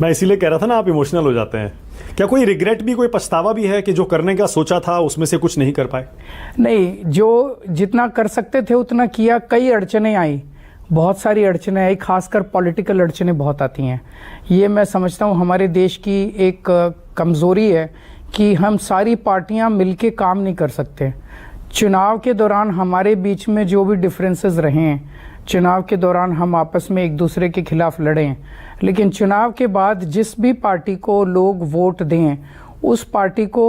मैं इसीलिए कह रहा था ना, आप इमोशनल हो जाते हैं। क्या कोई रिग्रेट भी, कोई पछतावा भी है कि जो करने का सोचा था उसमें से कुछ नहीं कर पाए? नहीं, जो जितना कर सकते थे उतना किया। कई अड़चने आई, बहुत सारी अड़चने आई, खासकर पॉलिटिकल अड़चने बहुत आती हैं। ये मैं समझता हूँ हमारे देश की एक कमज़ोरी है कि हम सारी पार्टियां मिलके काम नहीं कर सकते। चुनाव के दौरान हमारे बीच में जो भी डिफरेंसेस रहे हैं, चुनाव के दौरान हम आपस में एक दूसरे के खिलाफ लड़ें, लेकिन चुनाव के बाद जिस भी पार्टी को लोग वोट दें उस पार्टी को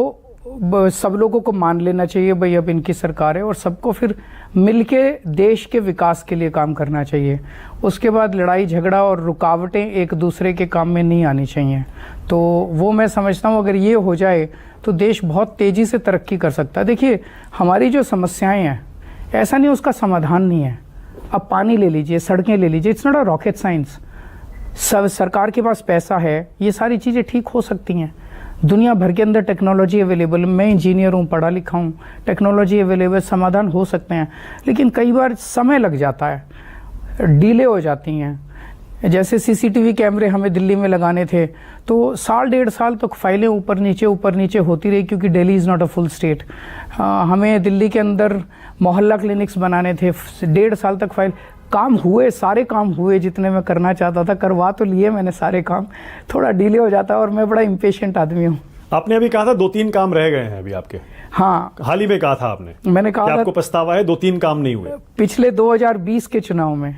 सब लोगों को मान लेना चाहिए, भाई अब इनकी सरकार है, और सबको फिर मिलके देश के विकास के लिए काम करना चाहिए। उसके बाद लड़ाई झगड़ा और रुकावटें एक दूसरे के काम में नहीं आनी चाहिए। तो वो मैं समझता हूँ अगर ये हो जाए तो देश बहुत तेज़ी से तरक्की कर सकता है। देखिए हमारी जो समस्याएं हैं, ऐसा नहीं उसका समाधान नहीं है। अब पानी ले लीजिए, सड़कें ले लीजिए, it's not a rocket science. सब सरकार के पास पैसा है, ये सारी चीज़ें ठीक हो सकती हैं। दुनिया भर के अंदर टेक्नोलॉजी अवेलेबल, मैं इंजीनियर हूँ, पढ़ा लिखा हूँ, टेक्नोलॉजी अवेलेबल, समाधान हो सकते हैं, लेकिन कई बार समय लग जाता है, डिले हो जाती हैं। जैसे सीसीटीवी कैमरे हमें दिल्ली में लगाने थे तो साल डेढ़ साल तक फाइलें ऊपर नीचे होती रही, क्योंकि Delhi is not a full state. हमें दिल्ली के अंदर मोहल्ला क्लिनिक्स बनाने थे, डेढ़ साल तक फाइल, काम हुए, सारे काम हुए जितने मैं करना चाहता था, करवा तो लिए मैंने सारे काम, थोड़ा डिले हो जाता है और मैं बड़ा इम्पेशेंट आदमी हूँ। आपने अभी कहा था 2-3 काम रह गए हैं अभी आपके। हाँ, हाल ही में कहा था आपने, मैंने कहा था आपको पछतावा है 2-3 काम नहीं हुए। पिछले 2020 के चुनाव में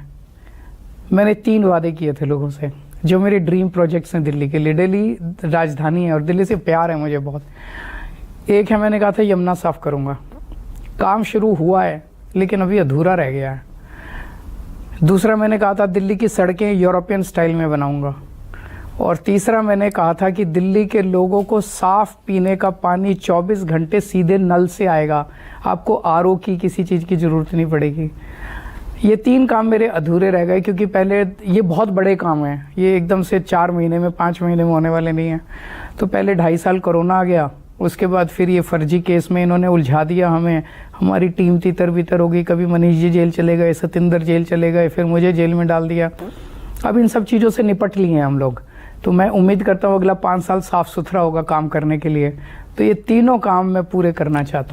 मैंने 3 वादे किए थे लोगों से, जो मेरे ड्रीम प्रोजेक्ट्स हैं दिल्ली के लिए। दिल्ली राजधानी है और दिल्ली से प्यार है मुझे बहुत। एक है, मैंने कहा था यमुना साफ करूँगा, काम शुरू हुआ है लेकिन अभी अधूरा रह गया है। दूसरा मैंने कहा था दिल्ली की सड़कें यूरोपियन स्टाइल में बनाऊंगा। और तीसरा मैंने कहा था कि दिल्ली के लोगों को साफ पीने का पानी 24 घंटे सीधे नल से आएगा, आपको आरओ की किसी चीज़ की ज़रूरत नहीं पड़ेगी। ये 3 काम मेरे अधूरे रह गए, क्योंकि पहले ये बहुत बड़े काम हैं, ये एकदम से 4 महीने में 5 महीने में होने वाले नहीं हैं। तो पहले 2.5 साल कोरोना आ गया, उसके बाद फिर ये फर्जी केस में इन्होंने उलझा दिया हमें, हमारी टीम तितर बितर हो गई, कभी मनीष जी जेल चले गए, सतिंदर जेल चले गए, फिर मुझे जेल में डाल दिया। अब इन सब चीज़ों से निपट लिए हैं हम लोग, तो मैं उम्मीद करता हूँ अगला 5 साल साफ सुथरा होगा काम करने के लिए। तो ये तीनों काम मैं पूरे करना चाहता हूँ।